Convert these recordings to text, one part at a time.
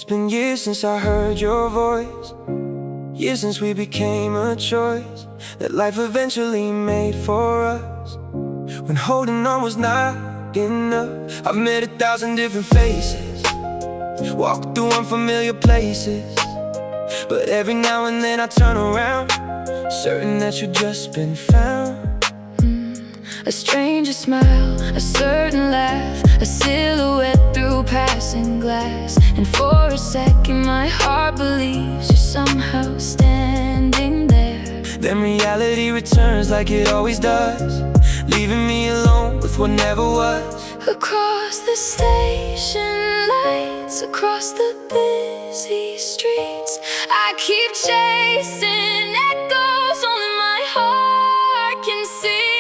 It's been years since I heard your voice, years since we became a choice that life eventually made for us. When holding on was not enough, I've met 1,000 different faces, walked through unfamiliar places, but every now and then I turn around, certain that you've just been found. A stranger smile, a certain laugh, a silhouette through passing glass. And for a second my heart believes you're somehow standing there. Then reality returns like it always does, leaving me alone with what never was. Across the station lights, across the busy streets, I keep chasing echoes only my heart can see.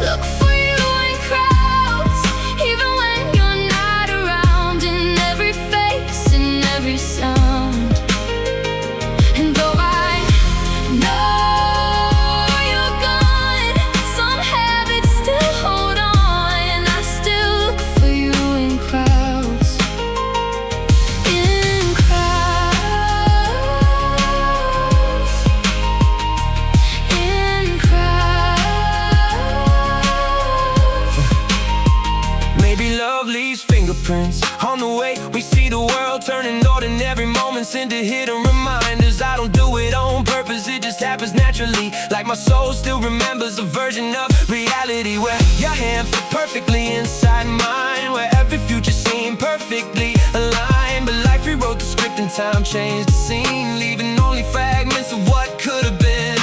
Look for you in crowds, even when you're not around, in every face, in every sound. And though I know you're gone, some habits still hold on, and I still look for you in crowds. In crowds. In crowds. Maybe love leaves fingerprints on the way we see the world, turning ordinary moments into hidden reminders. I don't do it on purpose, it just happens naturally. Like my soul still remembers a version of reality where your hand fit perfectly inside mine, where every future seemed perfectly aligned. But life rewrote the script and time changed the scene, leaving only fragments of what could have been.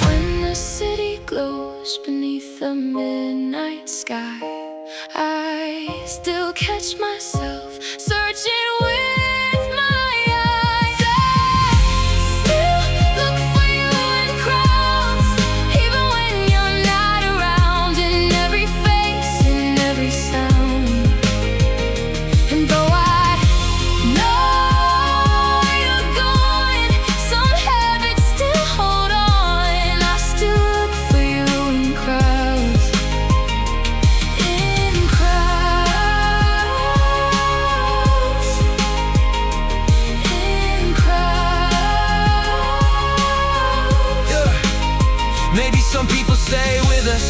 When the city glows beneath the midnight sky, I still catch myself searching with my eyes. I still look for you in crowds, even when you're not around, in every face, in every sound. And though I know you're gone, some habits still hold on, and I still look for you in crowds. In crowds. In crowds. Yeah. Maybe some people stay with us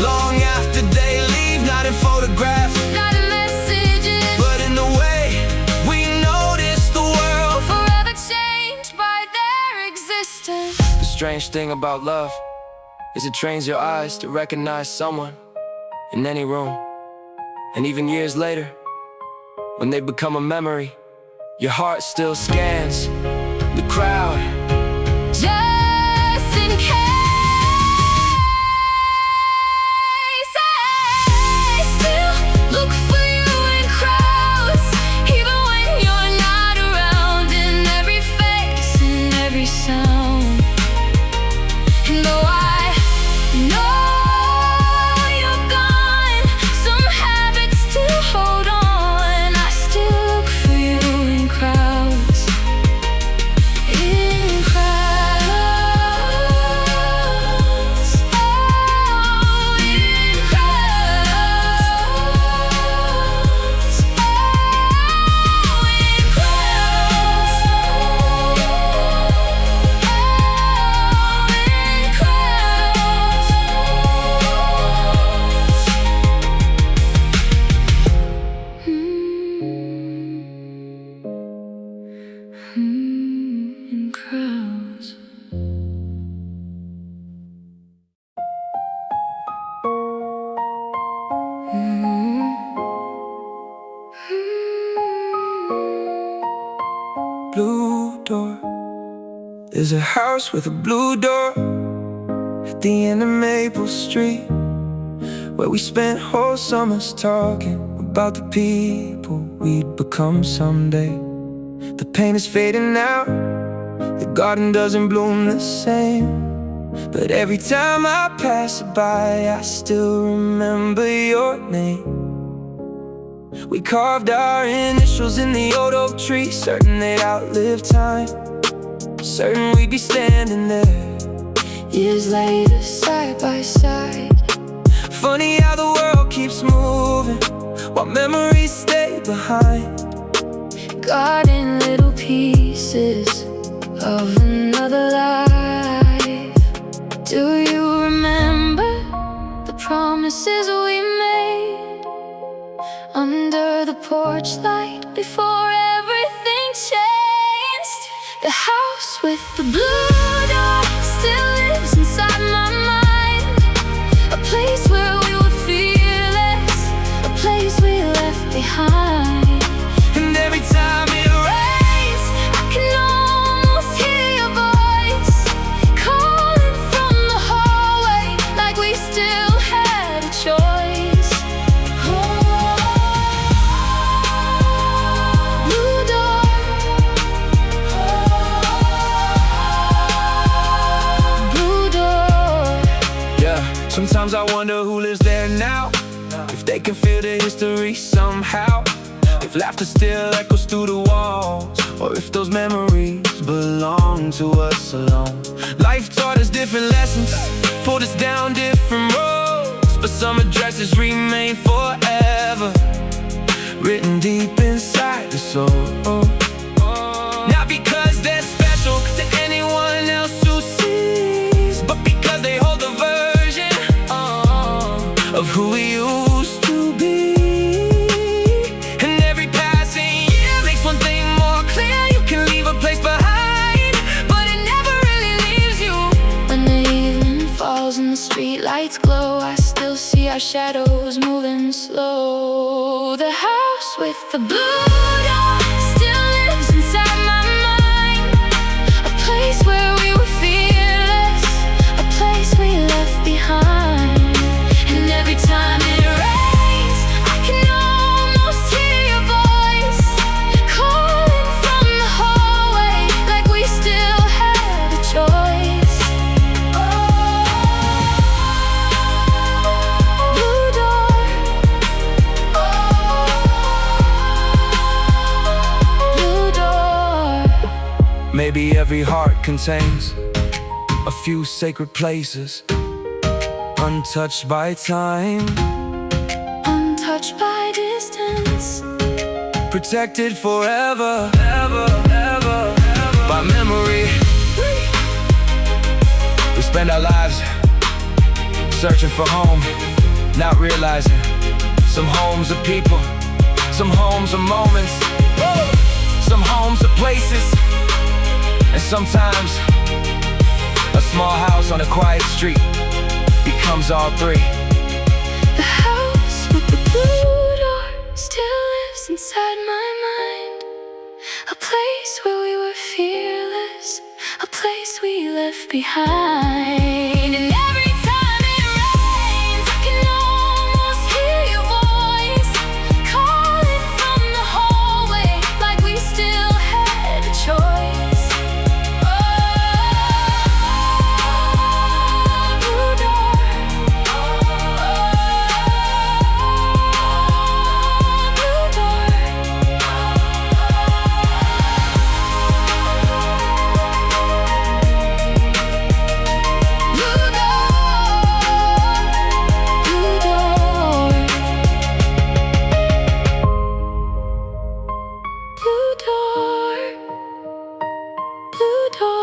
long after they leave, not in photographs, Not in messages, but in the way we notice the world. forever changed by their existence. The strange thing about love is it trains your eyes to recognize someone in any room. And even years later, when they become a memory, your heart still scans the crowd. Just in case. I still look for you in crowds, even when you're not around, in every face, in every sound. And though I know you're gone, some habits still hold on, I still look for you in crowds. In crowds. Oh, in crowds. Oh, in crowds. Oh, in crowds. In crowds. Blue door. There's a house with a blue door at the end of Maple Street, where we spent whole summers talking about the people we'd become someday. The paint is fading now, the garden doesn't bloom the same, but every time I pass it by, I still remember your name. We carved our initials in the old oak tree, certain they'd outlive time, certain we'd be standing there Years later, side by side. Funny how the world keeps moving while memories stay behind. Got in little pieces of another life. Do you remember the promises we made under the porch light before everything changed? The house with the blue door still lives inside my mind. A place where we were fearless, a place we left behind. And every time it rains, I can almost hear your voice calling from the hallway, like we still had a choice. Blue door, blue door. Yeah, sometimes I wonder who lives there now, if they can feel the history somehow, if laughter still echoes through the walls, or if those memories belong to us alone. Life taught us different lessons, pulled us down different roads, but some addresses remain forever, written deep inside the soul. Not because they're special to anyone else who sees, but because they hold the version of who we used to be. And every passing year makes one thing more clear: you can leave a place behind, but it never really leaves you. When the evening falls and the street lights glow, I still see our shadows moving slow. The house with the blue door still lives inside my mind. A place where we were fearless, a place we left behind. And every time it rains, I can almost hear your voice calling from the hallway, like we still had a choice. Blue door, blue door. Maybe every heart contains a few sacred places, untouched by time, Untouched by distance, protected forever by memory. We spend our lives searching for home, not realizing some homes are people, some homes are moments, some homes are places, and sometimes a small house on a quiet street becomes all three. the house with the blue door still lives inside my mind. A place where we were fearless, a place we left behind. And every time it rains, I can almost hear your voice calling from the hallway, like we still had a choice. Blue door, blue door. Blue door, blue door, blue door,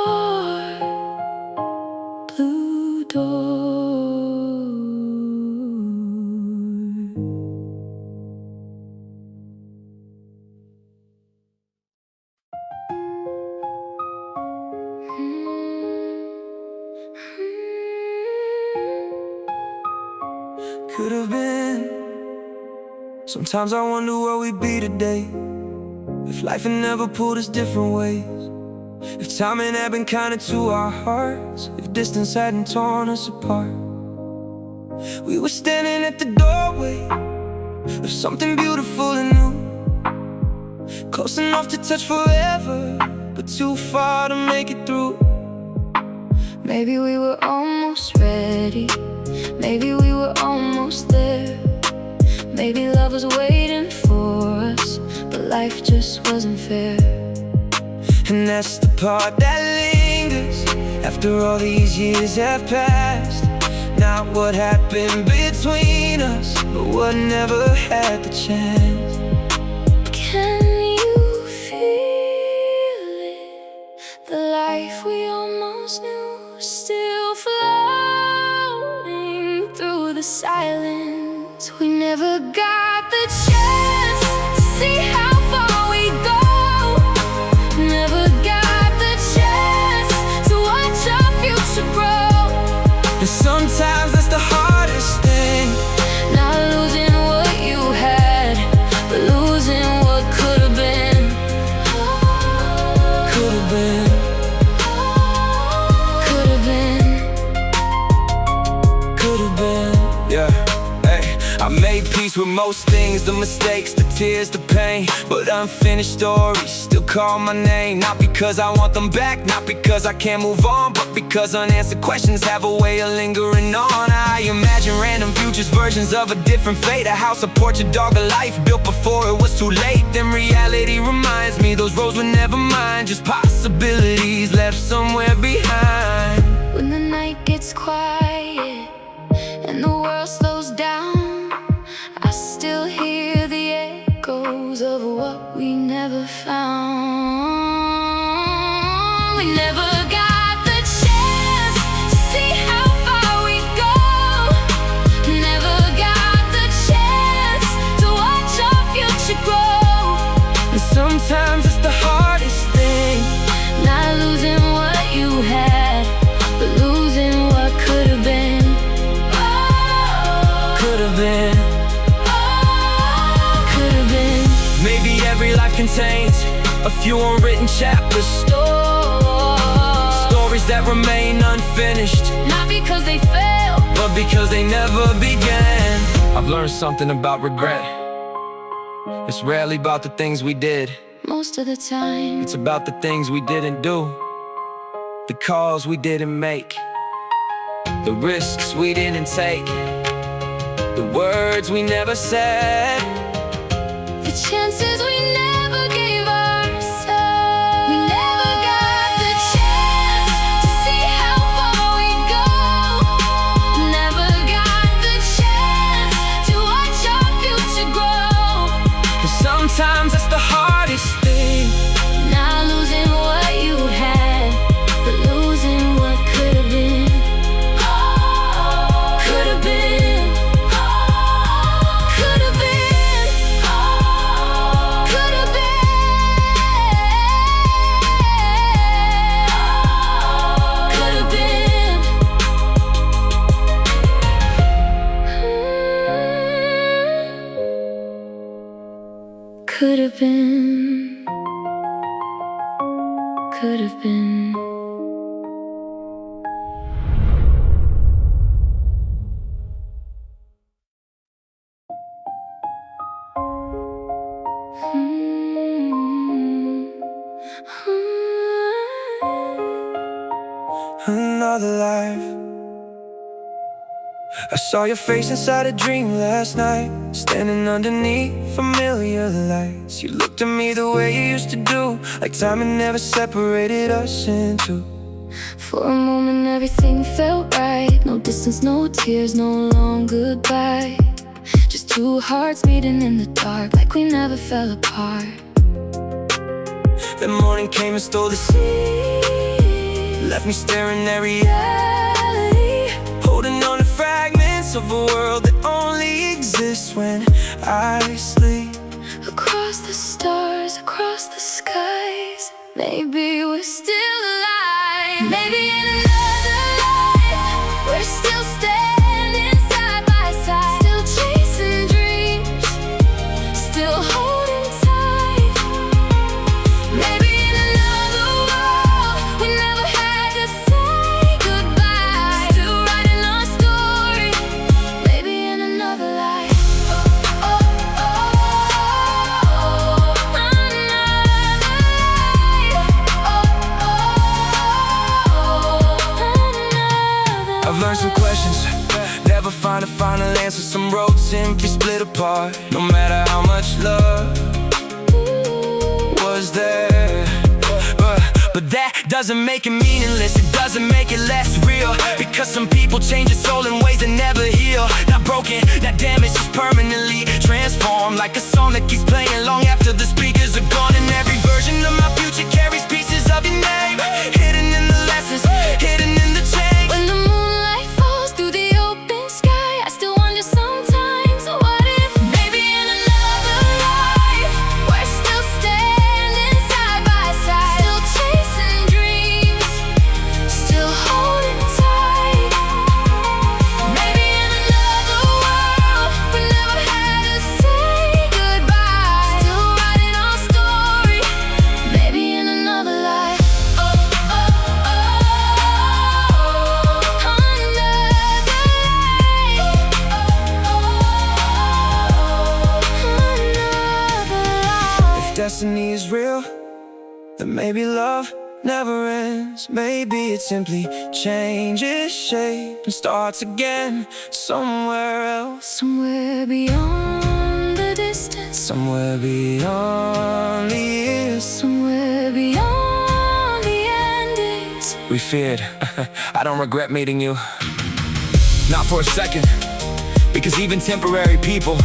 blue door. Could have been. Sometimes I wonder where we'd be today if life had never pulled us different ways, if timing had been kinder to our hearts, if distance hadn't torn us apart. We were standing at the doorway of something beautiful and new, close enough to touch forever, but too far to make it through. Maybe we were almost ready, maybe we were almost there. Maybe love was waiting for us, but life just wasn't fair. And that's the part that lingers after all these years have passed. Not what happened between us, but what never had the chance. the life we almost knew, still floating through the silence. We never got the chance to see how far we go. Never got the chance to watch our future grow. And sometimes that's the hardest thing, not losing what you had, but losing what could have been. could have been. Could have been. Could have been. Yeah, hey, I made peace with most things, the mistakes, the tears, the pain. But unfinished stories still call my name. Not because I want them back, not because I can't move on, but because unanswered questions have a way of lingering on. I imagine random futures, versions of a different fate. A house, a porch, a dog, a life built before it was too late. Then reality reminds me those roads were never mine, just possibilities left somewhere behind. When the night gets quiet and the world slows down, I still hear the echoes of what we never found. We never got the chance to see how far we go. Never got the chance to watch our future grow. And sometimes it's the hardest thing, not losing what you had, but losing what could have been. could have been. Could have been. Maybe every life contains a few unwritten chapters, stories that remain unfinished, Not because they failed, but because they never began. I've learned something about regret. It's rarely about the things we did, most of the time. it's about the things we didn't do, the calls we didn't make, the risks we didn't take, the words we never said, The chances we never gave ourselves. We never got the chance to see how far we go. Never got the chance to watch our future grow. and sometimes that's the hardest thing, Not losing what you had, but losing what could have been. Could have been. Could have been. Could have been. Could have been. Could have been. Could have been. another life. I saw your face inside a dream last night, standing underneath familiar lights. You looked at me the way you used to do, like time had never separated us in two. For a moment everything felt right. No distance, no tears, no long goodbye. Just two hearts meeting in the dark, like we never fell apart. The morning came and stole the sea, left me staring at reality, holding on to fragments of a world that only exists when I sleep. Across the stars, across the skies, maybe we're still alive. Maybe in another life, we're still standing side by side, still chasing dreams, still holding tight. Maybe in another world, we never had to say goodbye, still writing our story. Maybe in another life. I've learned some questions, never find a final answer. Some roads simply split apart, no matter how much love was there. But that doesn't make it meaningless, it doesn't make it less real, because some people change their soul in ways that never heal. Not broken, not damaged, just permanently transformed, like a song that keeps playing long after the speakers are gone. And every version of my future carries pieces of your name. dream, hidden in the lessons, hidden in the change. When the moonlight falls through the open sky, I still wonder sometimes, what if maybe in another life we're still standing side by side, still chasing dreams, still holding tight. Maybe in another world we never had to say goodbye, still writing our story. Maybe in another life. If destiny is real, then maybe love never ends. Maybe it simply changes shape and starts again somewhere else. Somewhere beyond the distance, Somewhere beyond the years somewhere beyond the endings. we feared. I don't regret meeting you, not for a second, because even temporary people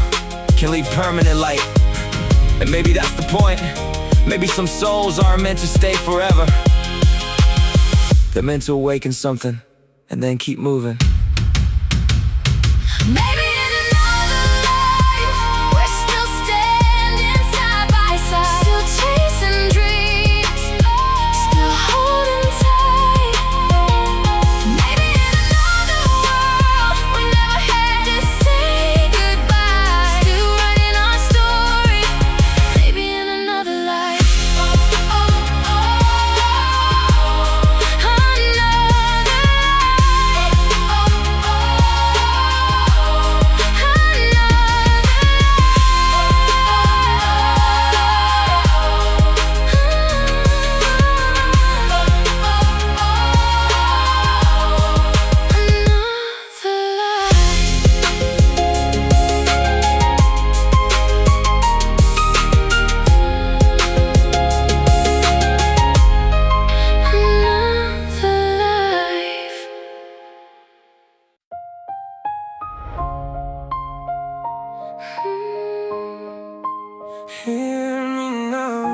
can leave permanent light. And maybe that's the point. Maybe some souls aren't meant to stay forever. They're meant to awaken something and then keep moving. Maybe in another life we're still standing side by side, still chasing dreams, still holding tight. Maybe in another world we never had to say goodbye, still writing our story. Maybe in another life. Hear me now.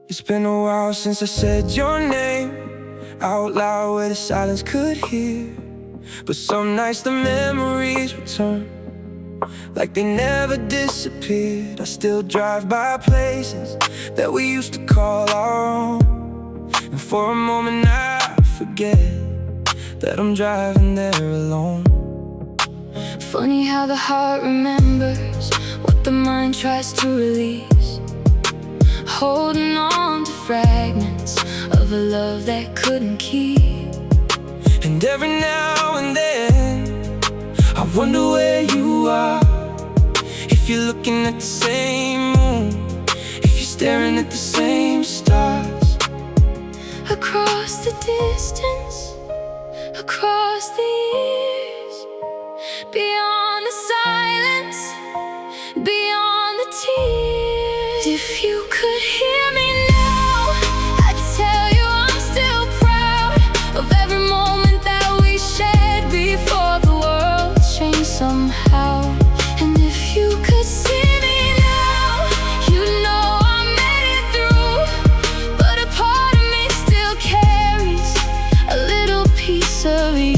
It's been a while since I said your name out loud where the silence could hear. But some nights the memories return like they never disappeared. I still drive by places that we used to call our own, and for a moment I forget that I'm driving there alone. Funny how the heart remembers what the mind tries to release, holding on to fragments of a love that couldn't keep. And every now and then I wonder where you are, if you're looking at the same moon, if you're staring at the same stars. Across the distance, across the years, beyond the silence, beyond the tears. If you could hear me now, I'd tell you I'm still proud of every moment that we shared before the world changed somehow. And if you could see me now, you know I made it through. But a part of me still carries a little piece of you.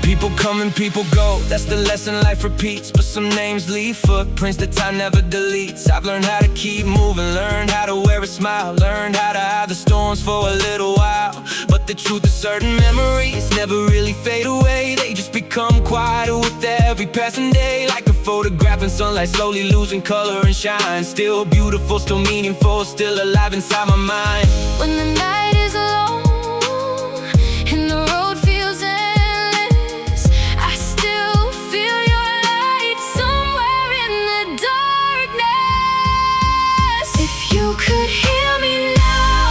People come and people go, that's the lesson life repeats. But some names leave footprints that time never deletes. I've learned how to keep moving, learned how to wear a smile, learned how to hide the storms for a little while. But the truth is certain memories never really fade away. They just become quieter with every passing day, like a photograph in sunlight slowly losing color and shine. Still beautiful, still meaningful, still alive inside my mind. When the night is long and the road feels endless, I still feel your light somewhere in the darkness. If you could hear me now,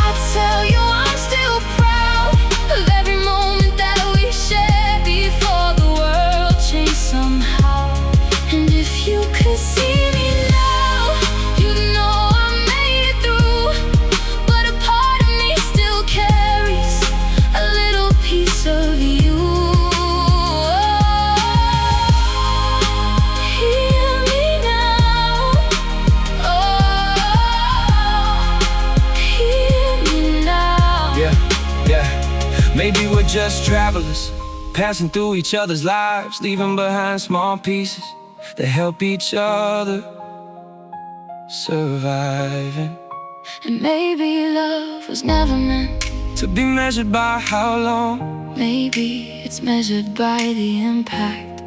I'd tell you I'm still proud of every moment that we shared before the world changed somehow. And if you could see me now, you know I made it through. But a Maybe we're just travelers, passing through each other's lives, leaving behind small pieces that help each other surviving. And maybe love was never meant to be measured by how long. Maybe it's measured by the impact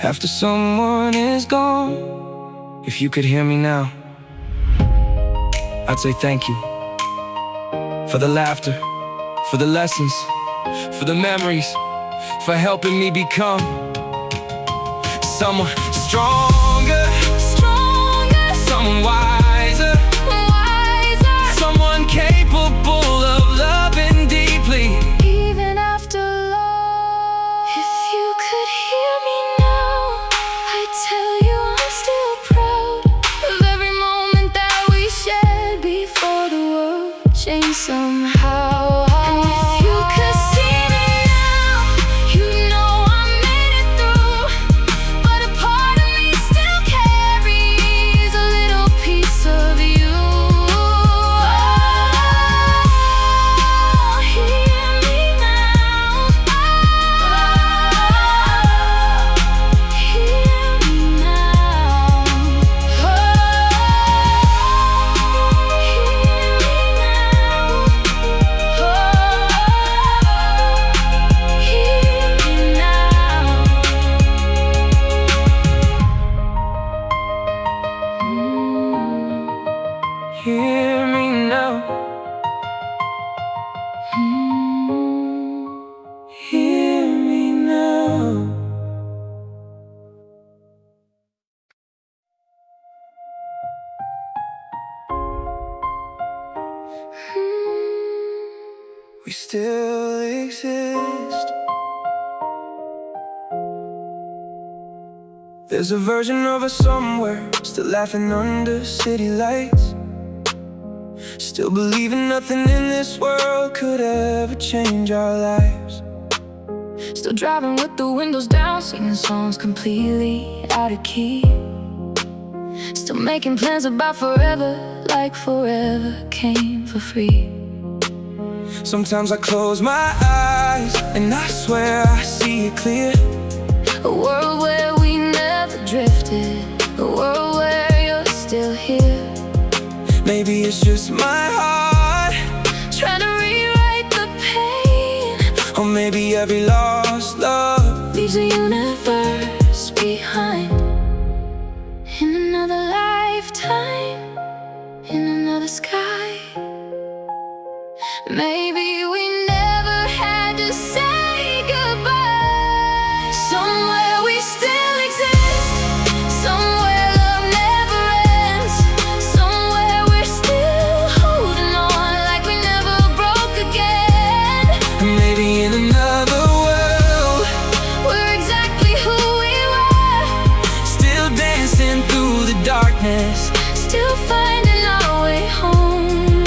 after someone is gone. If you could hear me now, I'd say thank you for the laughter, for the lessons, for the memories, for helping me become someone stronger, someone wiser, someone capable of loving deeply. Even after love, if you could hear me now, I'd tell you I'm still proud of every moment that we shared before the world changed somehow. And if you could see me now, you know I made it through. But a part of me still carries a little piece of you. Oh, hear me now. Hear me now. Oh, hear me now. Oh, hear me now. Hear me now. Hear me now. We still exist. There's a version of us somewhere, still laughing under city lights, still believing nothing in this world could ever change our lives. Still driving with the windows down, singing songs completely out of key. Still making plans about forever, like forever came for free. Sometimes I close my eyes and I swear I see it clear. A world where we never drifted, a world where you're still here. Maybe it's just my heart Trying to rewrite the pain, or maybe every lost love leaves a universe behind. In another lifetime, in another sky. Maybe we never had to say goodbye. Somewhere we still exist, somewhere love never ends, somewhere we're still holding on like we never broke again. and maybe in another world We're exactly who we were, still dancing through the darkness, still finding our way home.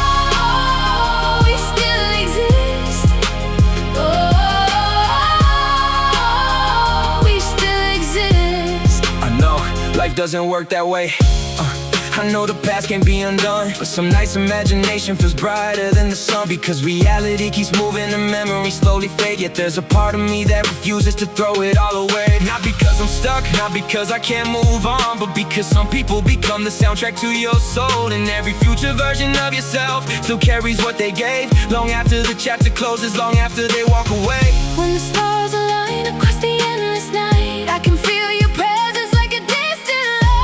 Oh, we still exist. Oh, we still exist. I know life doesn't work that way. I know the past can't be undone, but some nights imagination feels brighter than the sun. Because reality keeps moving and memories slowly fade. Yet there's a part of me that refuses to throw it all away. Not because I'm stuck, not because I can't move on, but because some people become the soundtrack to your soul. And every future version of yourself still carries what they gave, long after the chapter closes, long after they walk away. When the stars align across the endless night, I can feel your presence like a distant light.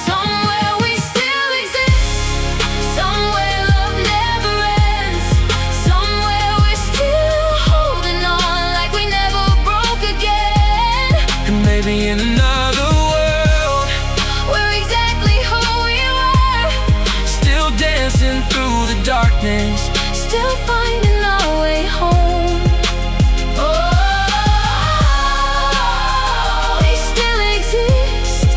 Somewhere we still exist, somewhere love never ends, somewhere we're still holding on like we never broke again. And maybe in another world We're exactly who we were, still dancing through the darkness, still finding our way home. Oh, we still exist.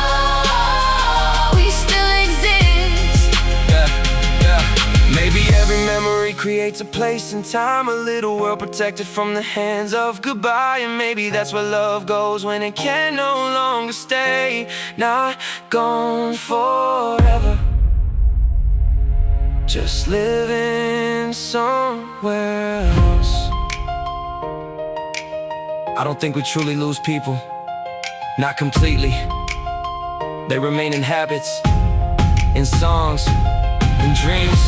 Oh, we still exist. yeah, yeah. Maybe every memory creates creates a place and time, a little world protected from the hands of goodbye. And maybe that's where love goes when it can no longer stay. Not gone forever, just living somewhere else. I don't think we truly lose people, not completely. They remain in habits, in songs, in dreams,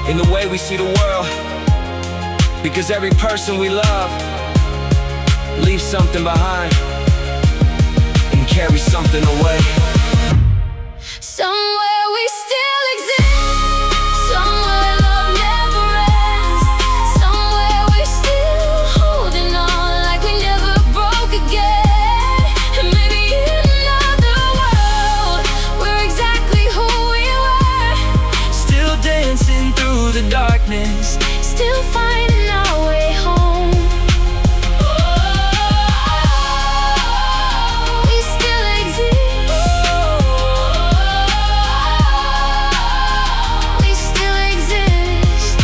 in the way we see the world. Because every person we love leaves something behind and carries something away. Somewhere we still exist, somewhere love never ends, somewhere we're still holding on like we never broke again. And maybe in another world, we're exactly who we were, Still dancing through the darkness, still finding our way home. We still exist, we still exist,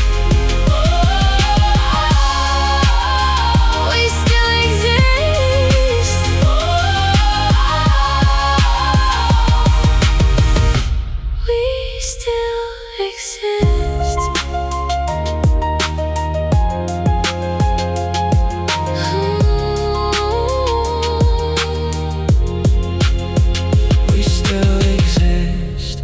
we still exist, we still exist. we still exist.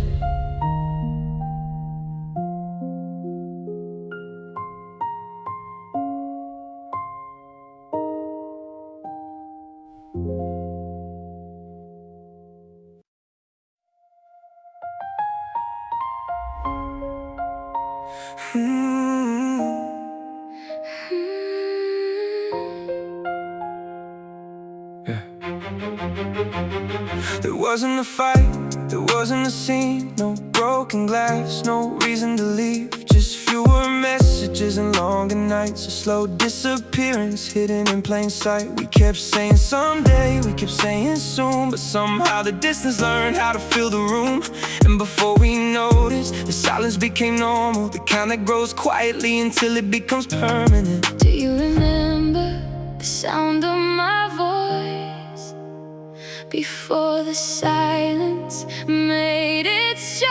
Yeah. There wasn't a fight, there wasn't a scene, no broken glass, no reason to leave. Just fewer messages and longer nights, a slow disappearance hidden in plain sight. We kept saying someday, we kept saying soon, but somehow the distance learned how to fill the room. And before we noticed, the silence became normal, the kind that grows quietly until it becomes permanent. Do you remember the sound of my voice before the silence made its choice?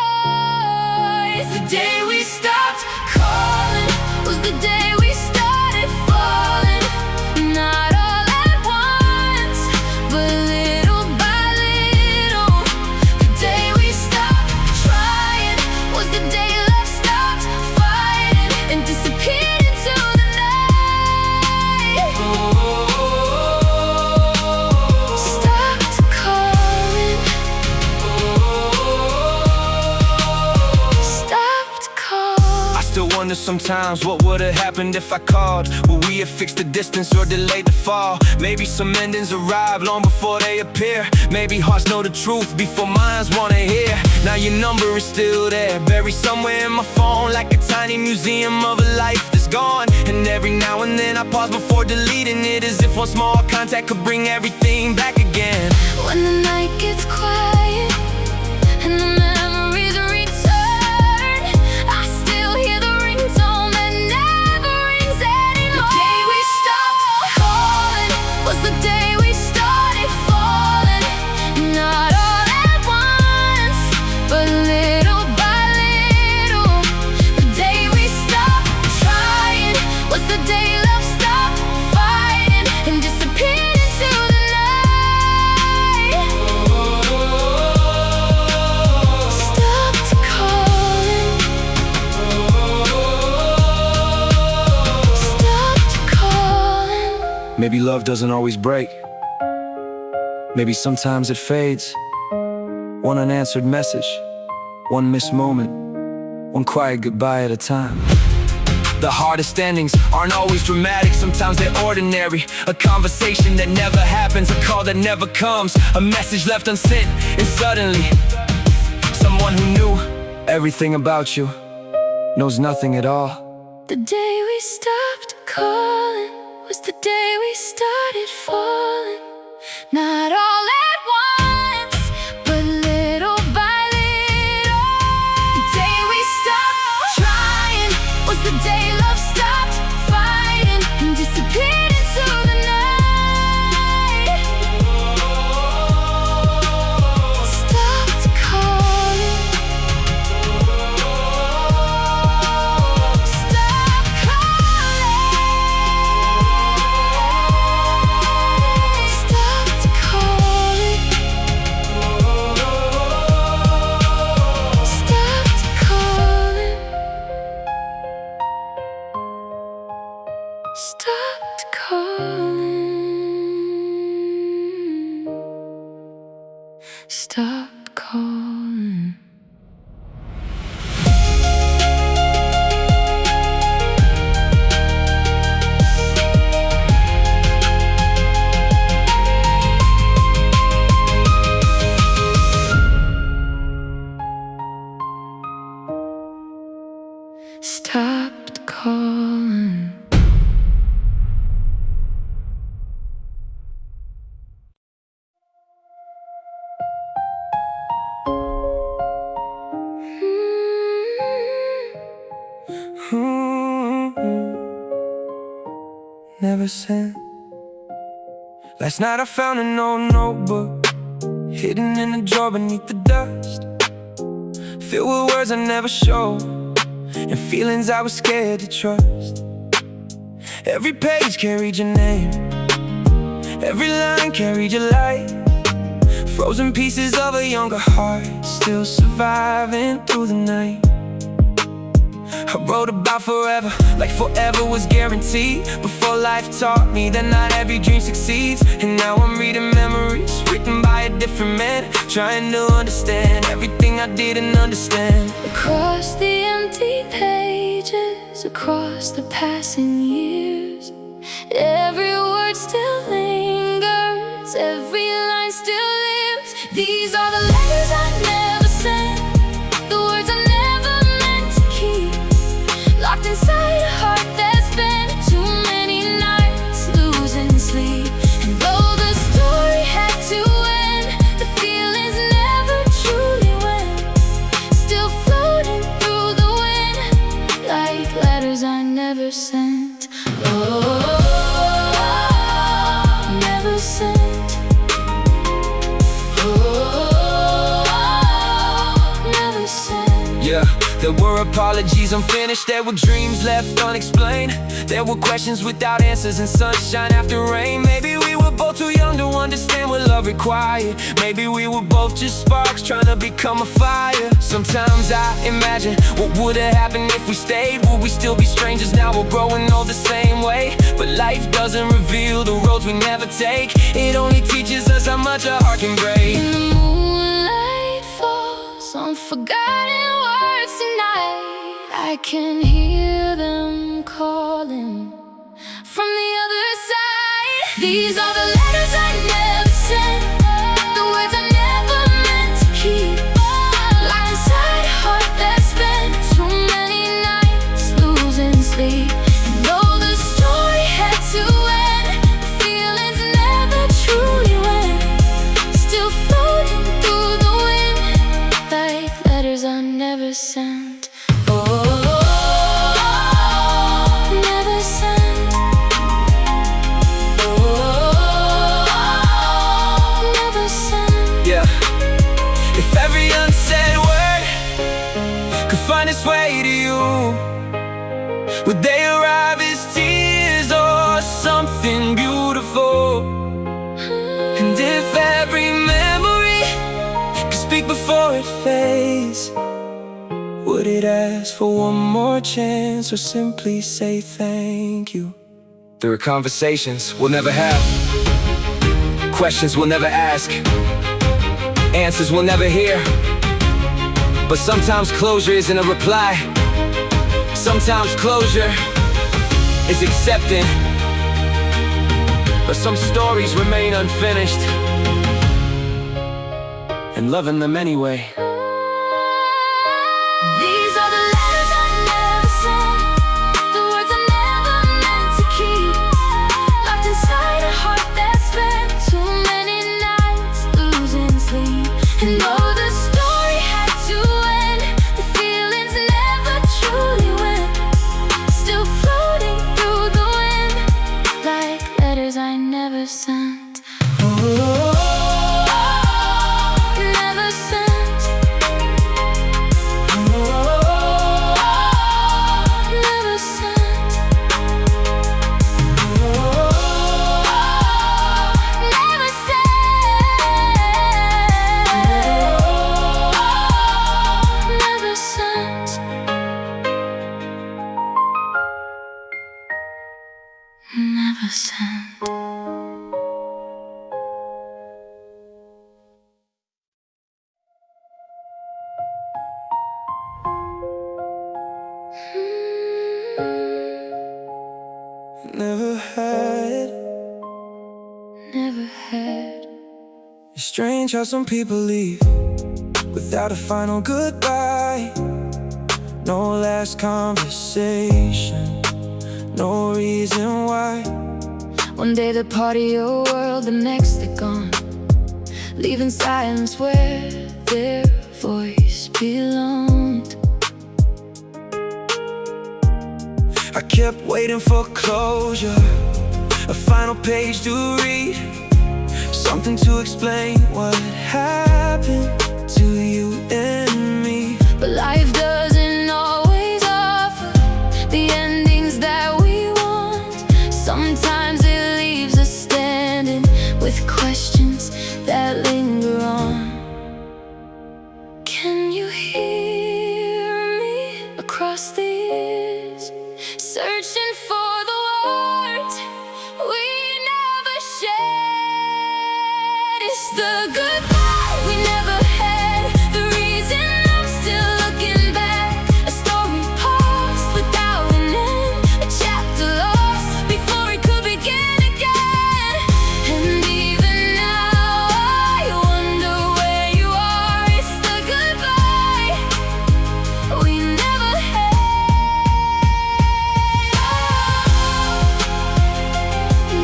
The day we stopped calling was the day we started falling. Not all at once, but little by little. The day we stopped trying was the day love stopped fighting and disappeared into the night. Stopped calling, stopped calling. I still wonder sometimes what would've happened if I called. Would we have fixed the distance or delayed the fall? Maybe some endings arrive long before they appear. Maybe hearts know the truth before minds wanna hear. Now your number is still there, buried somewhere in my phone, like a tiny museum of a life that's gone. And every now and then I pause before deleting it, as if one small contact could bring everything back again. When the night gets quiet and the memories return, I still hear the ringtone that never rings anymore. The day we stopped calling was the day we started falling. Not all at once, but little by little. The day we stopped trying was the day love stopped fighting and disappeared into the night. Stopped calling, stopped calling. Maybe love doesn't always break. Maybe sometimes it fades. One unanswered message, one missed moment, one quiet goodbye at a time. The hardest endings aren't always dramatic, sometimes they're ordinary. A conversation that never happens, a call that never comes, a message left unsent, and suddenly someone who knew everything about you knows nothing at all. The day we stopped calling was the day we started falling. Not all at once, but little by little. The day we stopped trying was the day stopped calling. Stopped calling. Never sent. Last night I found an old notebook hidden in a drawer beneath the dust, filled with words I never showed and feelings I was scared to trust. Every page carried your name, every line carried your light, frozen pieces of a younger heart still surviving through the night. I wrote about forever, like forever was guaranteed, before life taught me that not every dream succeeds. And now I'm reading memories written by a different man, trying to understand everything I didn't understand. Across the empty pages, across the passing years, every word still lingers, every line still lives. These are the letters I never sent, the words I never meant to keep, locked inside a heart that's spent too many nights losing sleep. And though the story had to end, the feelings never truly went, still floating through the wind, like letters I never sent. Oh, never sent. Oh, never sent. Yeah, there were apologies unfinished, there were dreams left unexplained, there were questions without answers and sunshine after rain. Maybe we were both too young to understand what love required, maybe we were both just sparks trying to become a fire. Sometimes I imagine what would have happened if we stayed. Would we still be strangers now? We're growing old the same way, but life doesn't reveal the roads we never take, it only teaches us how much a heart can break. And the moonlight falls on forgotten words tonight, I can hear them calling from the other side. These are the letters I never sent, the words I never meant to keep, locked inside a heart that spent too many nights losing sleep. And though the story had to end, the feelings never truly went, still floating through the wind, like letters I never sent. Oh, never sent. Oh, never sent. Yeah, if every unsaid word could find its way to you, would they arrive as tears or something beautiful? And if every memory could speak before it fades, would it ask for one more chance or simply say thank you? There are conversations we'll never have, questions we'll never ask, answers we'll never hear. But sometimes closure isn't a reply, sometimes closure is accepting. But some stories remain unfinished, and loving them anyway. These are the letters I never sent, the words I never meant to keep, locked inside a heart that spent too many nights losing sleep. And though the story had to end, the feelings never truly went, still floating through the wind, like letters I never sent. Oh, never sent. Never sent. Never sent. strange how some people leave without a final goodbye. No last conversation, no reason why. One day they're part of your world, the next they're gone, leaving silence where their voice belonged. I kept waiting for closure, a final page to read, something to explain what happened to you and me. But life doesn't always offer the endings that we want. Sometimes it leaves us standing with questions that linger on. Can you hear me across the years, searching for the words we never shared? It's the goodbye we never had, the reason I'm still looking back. A story paused without an end, a chapter lost before it could begin again. And even now I wonder where you are. It's the goodbye we never had.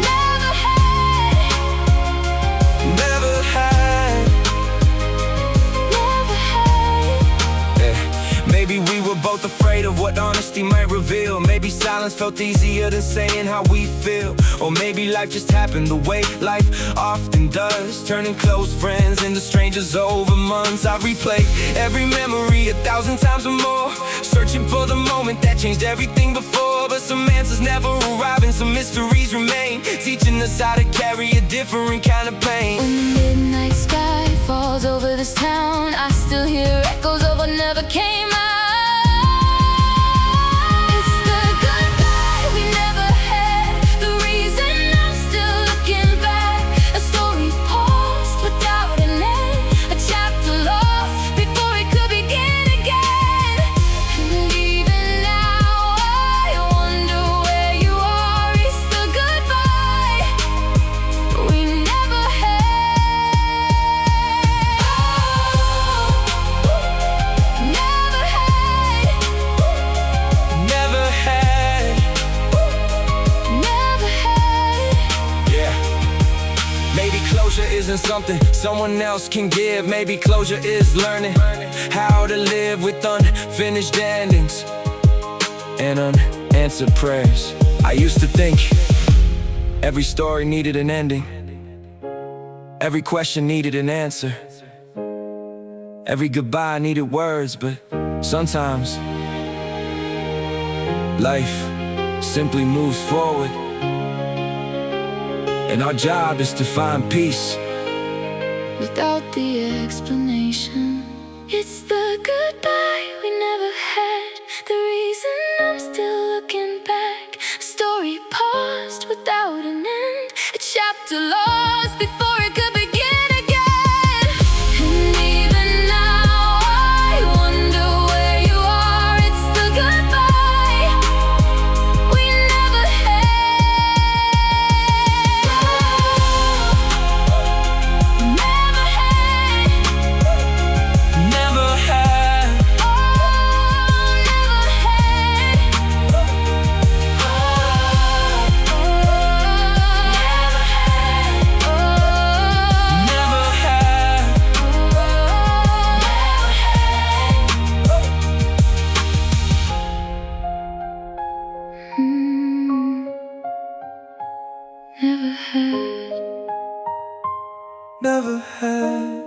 Never had. Never had. Never had. Maybe we were both afraid of what honesty might reveal. Maybe silence felt easier than saying how we feel. Or maybe life just happened the way life often does, turning close friends into strangers over months. I replay every memory 1,000 times or more, searching for the moment that changed everything before. But some answers never arrive and some mysteries remain, teaching us how to carry a different kind of pain. When the midnight sky falls over this town, I still hear echoes of what never came out. It's the goodbye we never had, the reason I'm still looking back. A story paused without an end, a chapter lost before it could begin again. And even now I wonder where you are. It's the goodbye we never had. Never had. Never had. Never had. Yeah. Maybe closure isn't something someone else can give. Maybe closure is learning how to live with unfinished endings and unanswered prayers. I used to think every story needed an ending, every question needed an answer, every goodbye needed words. But sometimes life simply moves forward, and our job is to find peace Without the explanation, it's the goodbye we never had, the reason I'm still looking back. A story paused without an end, a chapter lost before it could begin again. And even now I wonder where you are. It's the goodbye we never had. Never had. never had. Oh, never had. Oh, Never had. never had. Never had.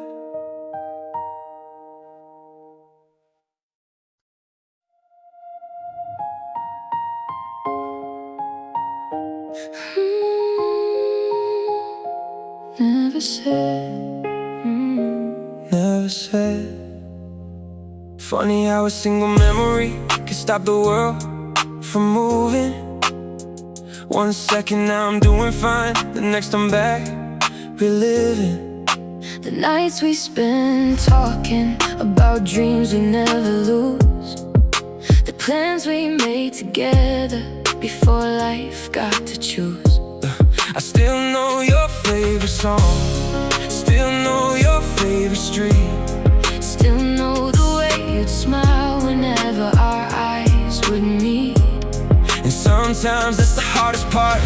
Never said. Never said. Funny how a single memory can stop the world from moving. 1 second now I'm doing fine, the next I'm back reliving. The nights we spend talking about dreams we never lose, the plans we made together before life got to choose. I still know your favorite song, still know your sometimes that's the hardest part.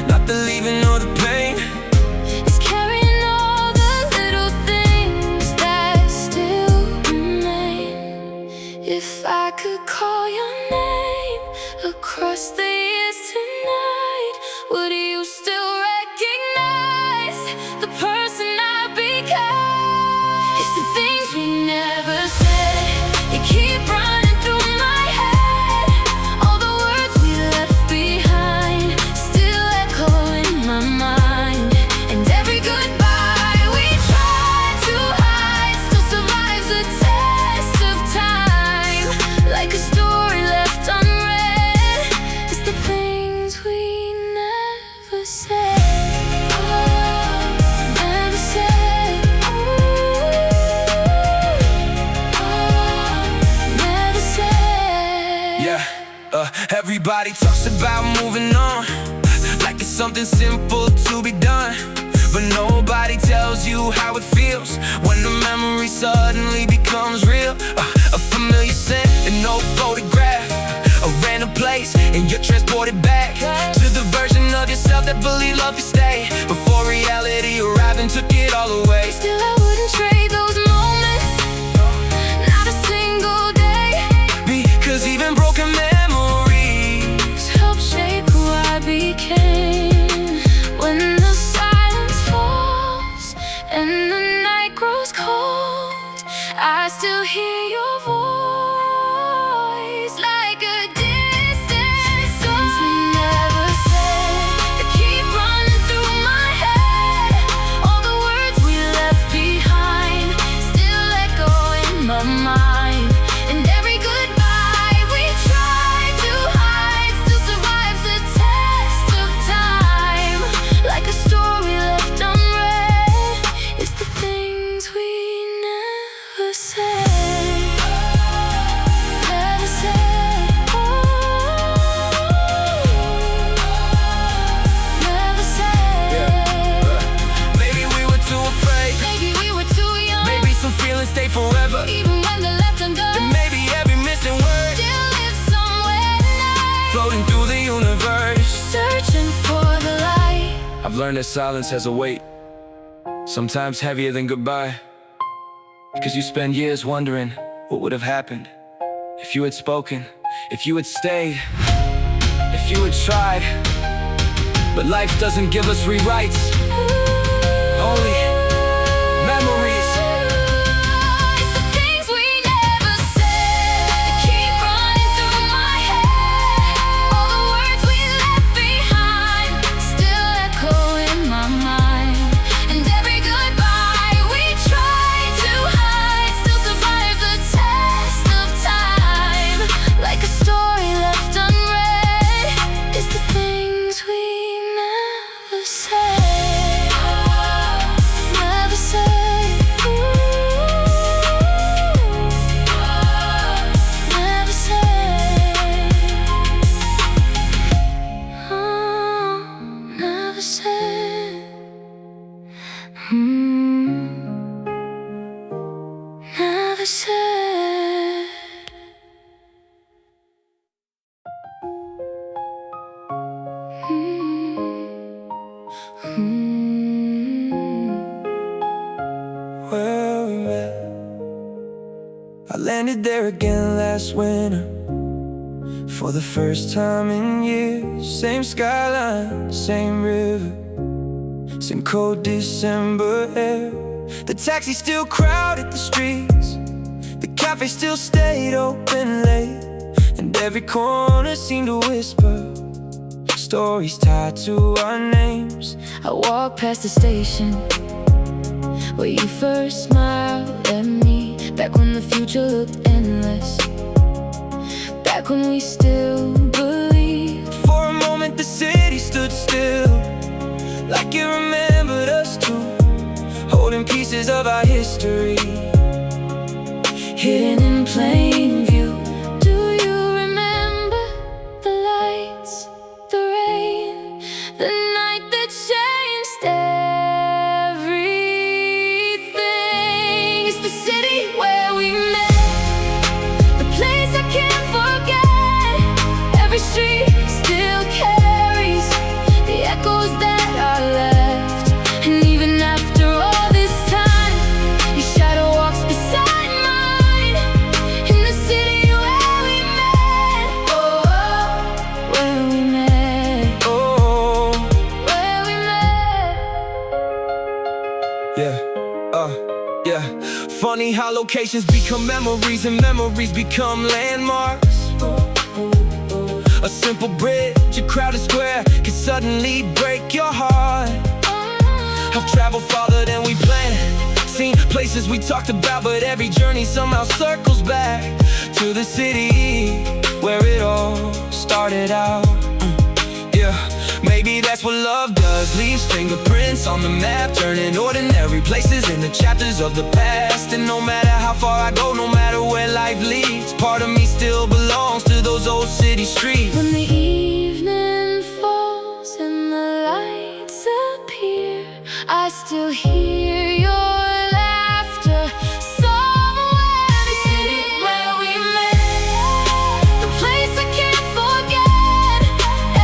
Not the leaving or the pain. It's carrying all the little things that still remain. If I could call your name across the years tonight, would you still recognize the person I became? It's the things we never said, they keep running through my head. All the words we left behind still echo in my mind. And every goodbye we tried to hide still survives the test of time. Like a story left unread, it's the things we never said. Never said. Never said. Yeah, everybody talks about moving on, like it's something simple to be done. But nobody tells you how it feels when the memory suddenly becomes real. A familiar scent, an old photograph, a random place, and you're transported back to the version of yourself that believed love could stay before reality arrived and took it all away. Still I wouldn't trade those moments, not a single day, Because even broken memories help shape who I became. When the silence falls and the night grows cold, I still hear your voice like a distant song. We never said, they keep running through my head. All the words we left behind still echo in my mind. And every goodbye we tried to hide still survives the test of time. Like a story left unread, it's the things we never said. Never said. Never said. Maybe we were too afraid, Maybe we were too young. maybe some feelings stay forever. Even when they're left undone, And maybe every missing word still lives somewhere tonight. floating through the universe. Searching for the light. I've learned that silence has a weight, sometimes heavier than goodbye. Because you spend years wondering what would have happened if you had spoken, if you had stayed, if you had tried. But life doesn't give us rewrites, only memories. It's the things we never said, they keep running through my head. All the words we left behind still echo in my mind. And every goodbye we tried to hide still survives the test of time. Like a story left unread, it's the things we never said. Never said. Never said. Never said. Never said. Where we met, I landed there again last winter for the first time in years. Same skyline, same river, same cold December air. The taxi still crowded the streets, the cafe still stayed open late, and every corner seemed to whisper stories tied to our names. I walked past the station where you first smiled at me, back when the future looked endless, back when we still believed. For a moment the city stood still, like it remembered us too, holding pieces of our history hidden in plain view. Do you remember the lights, the rain, the night that changed everything? It's the city where we met, the place I can't forget. Every street still Funny how locations become memories and memories become landmarks. A simple bridge, a crowded square can suddenly break your heart. I've traveled farther than we planned, seen places we talked about, but every journey somehow circles back to the city where it all started out. Yeah, maybe that's what love does, leaves fingerprints on the map, turning ordinary places into chapters of the past. And no matter how far I go, no matter where life leads, part of me still belongs to those old city streets. When the evening falls and the lights appear, I still hear your laughter somewhere. The city where we met, the place I can't forget.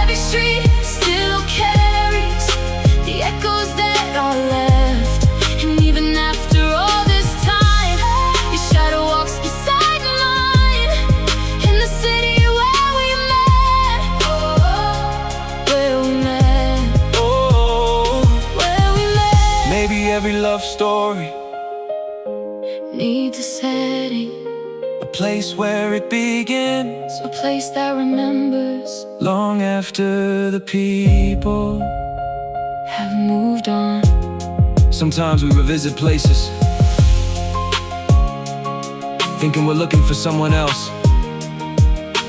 Every street still carries the echoes that are left. And even after all this time, your shadow walks beside mine. In the city where we met, where we met, where we met. Maybe every love story Needs a setting, a place where it begins, a place that remembers, long after the people have moved on. Sometimes we revisit places, thinking we're looking for someone else,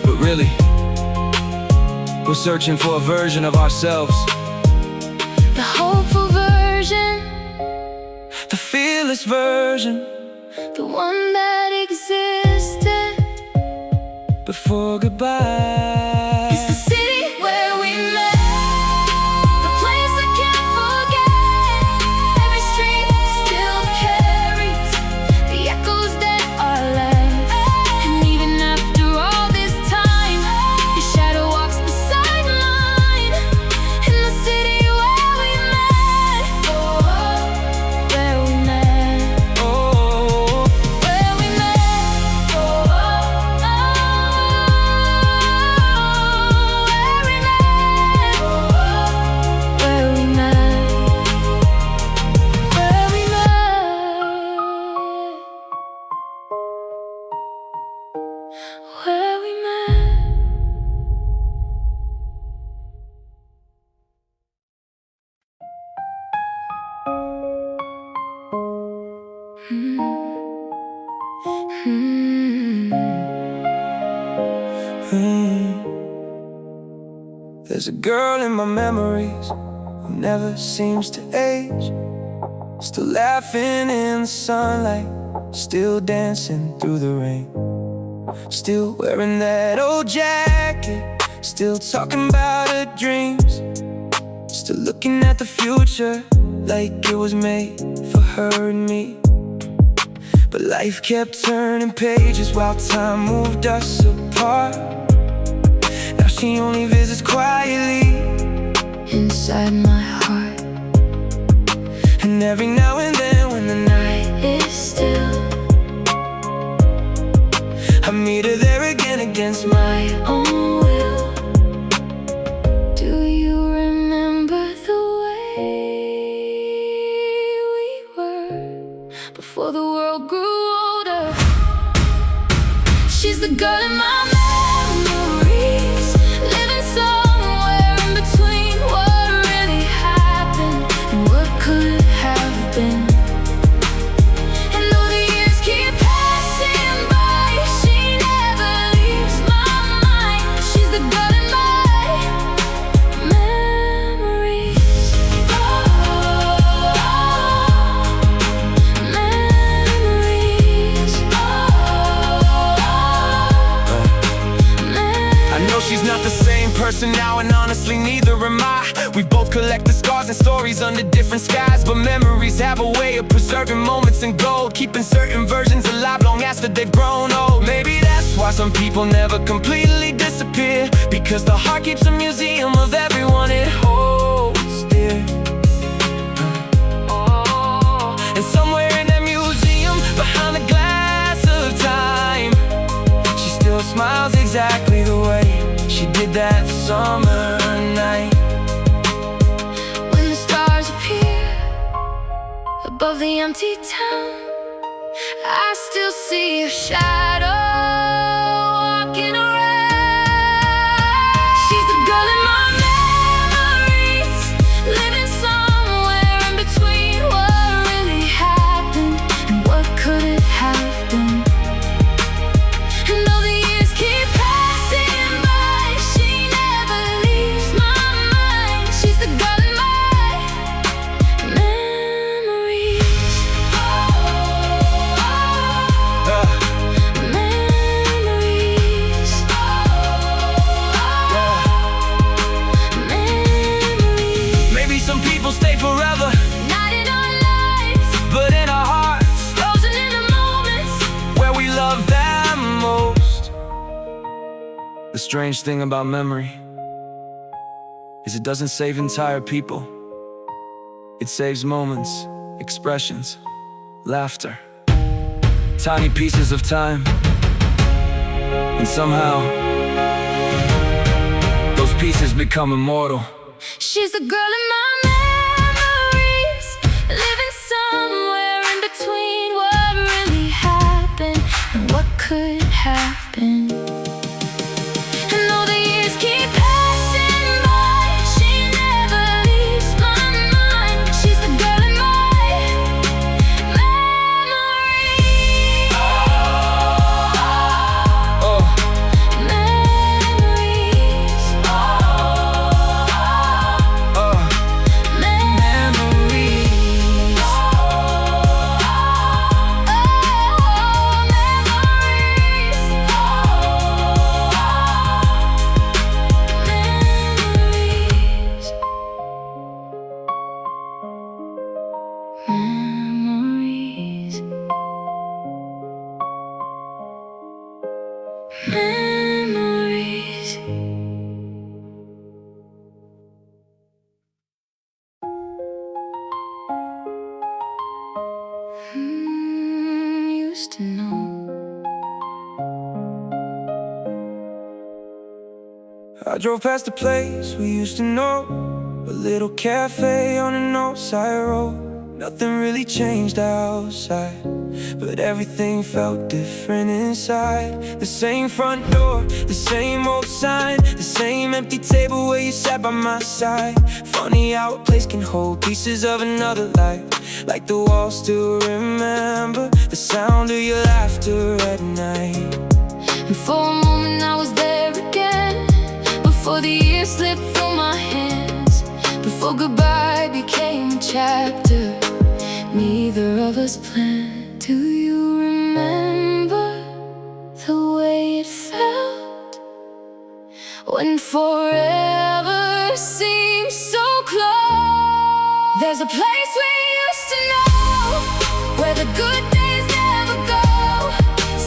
but really, we're searching for a version of ourselves. The hopeful version, The fearless version, the one that existed before goodbye. It's the city where we met, the place I can't forget. Every street still carries the echoes that are left. And even after all this time, your shadow walks beside mine. In the city where we met, where we met, Oh, where we met, where we met, where we met, where we met. There's a girl in my memories who never seems to age, still laughing in the sunlight, still dancing through the rain, still wearing that old jacket, still talking about her dreams, still looking at the future like it was made for her and me. But life kept turning pages while time moved us apart. Now she only visits quietly Inside my heart, and every now and then when the night is still, I meet her there again against my own will. Do you remember the way we were before the world grew older? She's the girl in my memories, living somewhere in between what really happened and what could have been. And though the years keep passing by, she never leaves my mind. She's the girl in my memories. I know she's not the same person now, and honestly neither am I. We both collect the scars and stories under different skies, but memories have a way of preserving moments in gold, keeping certain versions alive long after they've grown old. Maybe that's why some people never completely disappear, because the heart keeps a museum of everyone it holds dear. And somewhere in that museum, behind the glass of time, she still smiles exactly the way she did that summer night. When the stars appear above the empty town, still see your shadow walking around. She's the girl in my memories, living somewhere in between what really happened and what could it have been. And though the years keep passing by, she never leaves my mind. She's the girl in my memories. Memories. Memories. Maybe some people stay forever, Not in our lives, but in our hearts, frozen in the moments. where we love them most. The strange thing about memory is it doesn't save entire people. It saves moments, expressions, laughter, tiny pieces of time. And somehow, those pieces become immortal. She's the girl in my memories, living somewhere in between what really happened and what could have been. And though the years keep passing by, she never leaves my mind. She's the girl in my memories. Oh, Memories. Memories. Memories. Memories. Used to know. I drove past the place we used to know, a little cafe on an old side road. Nothing really changed outside, but everything felt different inside. The same front door, the same old sign, the same empty table where you sat by my side. Funny how a place can hold pieces of another life, like the walls still remember the sound of your laughter at night. And for a moment I was there again, before the years slipped through my hands, before goodbye became a chapter neither of us planned. Do you remember the way it felt when forever seemed so close? There's a place we used to know, where the good days never go,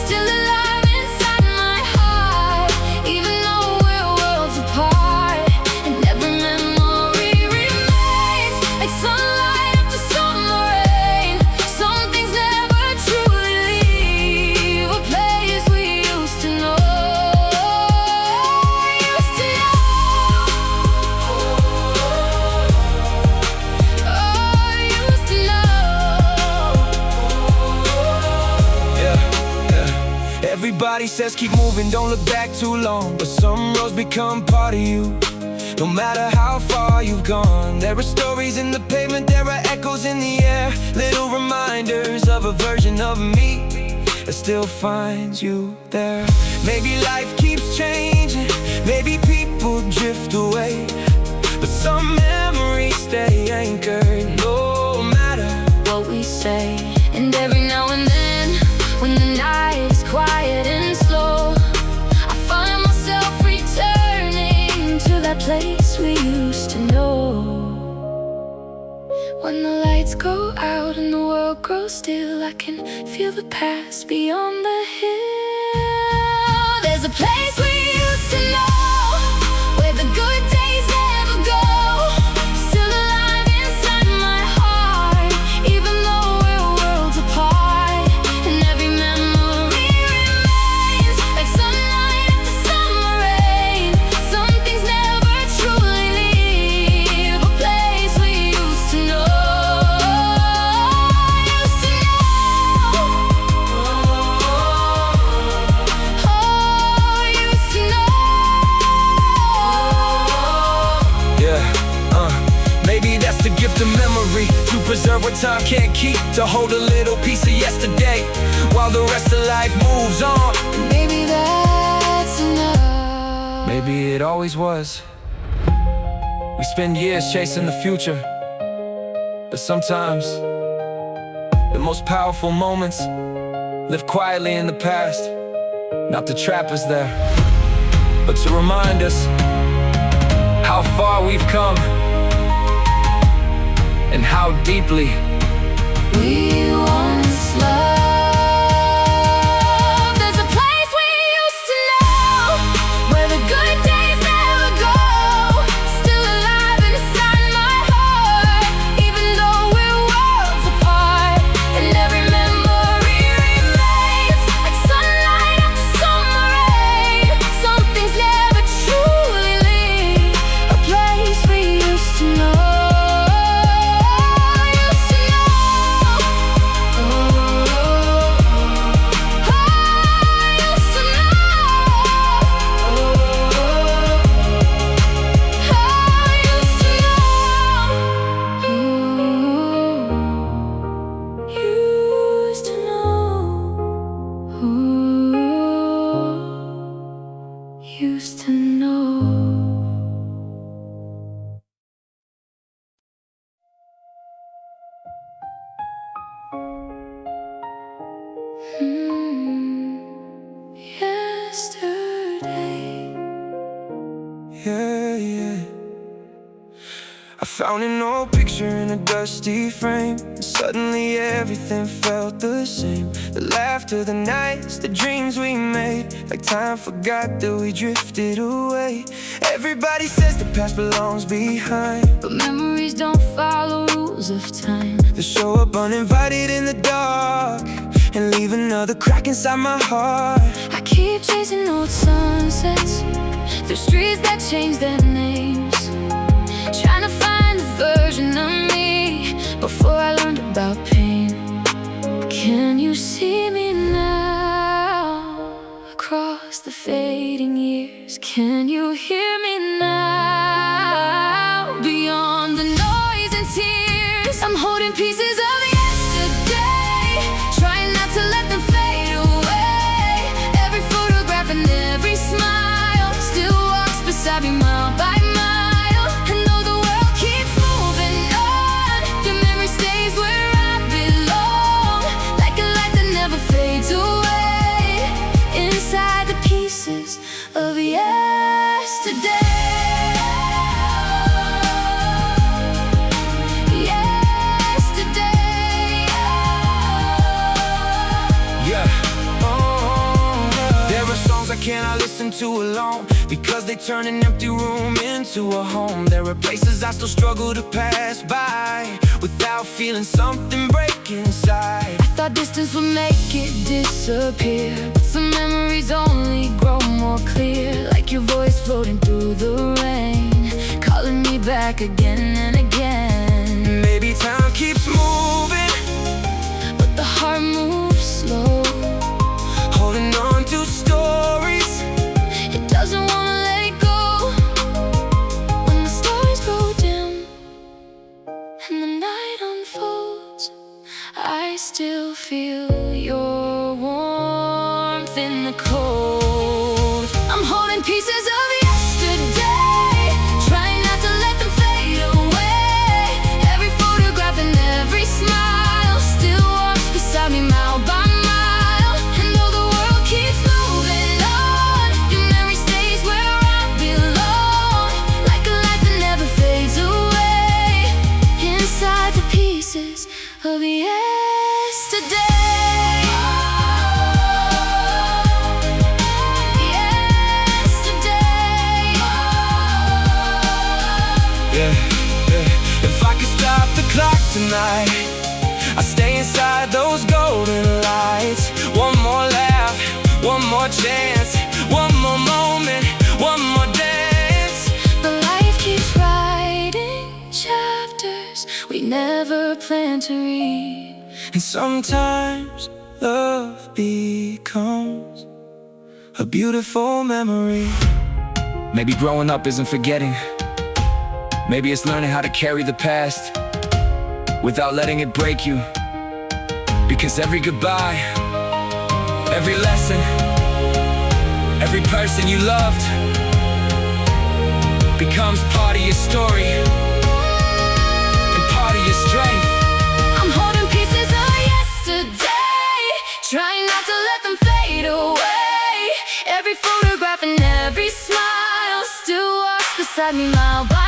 still alive inside my heart, even though we're worlds apart. And every memory remains like sunlight after summer rain. Some things never truly leave a place we used to know. Used to know. Oh, used to know. Yeah. Everybody says keep moving, don't look back too long, but some roads become part of you. No matter how far you've gone, there are stories in the pavement, there are echoes in the air, little reminders of a version of me that still finds you there. Maybe life keeps changing, maybe people drift away, but some memories stay anchored no matter what we say. And every now and then, when the night is quiet and slow, I find myself returning to that place we used to know. When the lights go out and the world grows still, I can feel the past beyond the hill. There's a place we used to know, where the good days never go, still alive inside my heart, even though we're worlds apart. And every memory remains like sunlight after summer rain. Some things never truly leave a place we used to know. Used to know. memory to preserve what time can't keep, to hold a little piece of yesterday while the rest of life moves on. Maybe that's enough. Maybe it always was. We spend years chasing the future, but sometimes the most powerful moments live quietly in the past. Not to trap us there, but to remind us how far we've come and how deeply We once loved. There's a place we used to know, where the good days never go. Still alive inside my heart, even though we're worlds apart. And every memory remains like sunlight after summer rain. Some things never truly leave. A place we used to know. Used to know. Yesterday. yeah. I found an old picture in a dusty frame, and suddenly everything felt the same. The laughter, the nights, the dreams we made, like time forgot that we drifted away. Everybody says the past belongs behind, But memories don't follow rules of time. they show up uninvited in the dark and leave another crack inside my heart. I keep chasing old sunsets through streets that change their names, trying to find the version of me before I learned about pain. Can you see me now across the fading years? Can you hear me now beyond the noise and tears? I'm holding pieces of yesterday, trying not to let them fade away. Every photograph and every smile still walks beside me mile by mile. And though the world keeps moving on, your memory stays where I belong, like a light that never fades away, inside the pieces of yesterday. Cannot listen to alone, because they turn an empty room into a home. There are places I still struggle to pass by without feeling something break inside. I thought distance would make it disappear, but some memories only grow more clear, like your voice floating through the rain, calling me back again and again. Maybe time keeps moving, but the heart moves slow, holding on to stories. It doesn't wanna let it go. When the stars go dim and the night unfolds, I still feel your warmth in the cold. I'm holding pieces of yesterday, trying not to let them fade away. Every photograph and every smile still walks beside me mile by mile. And though the world keeps moving on, your memory stays where I belong, like a light that never fades away, inside the pieces of yesterday. If I could stop the clock tonight, I'd stay inside those golden lights. One more laugh, one more chance, one more moment, one more dance. But life keeps writing chapters we never planned to read. And sometimes love becomes a beautiful memory. Maybe growing up isn't forgetting, maybe it's learning how to carry the past without letting it break you. Because every goodbye, every lesson, every person you loved becomes part of your story and part of your strength. I'm holding pieces of yesterday, trying not to let them fade away. Every photograph and every smile still walks beside me mile by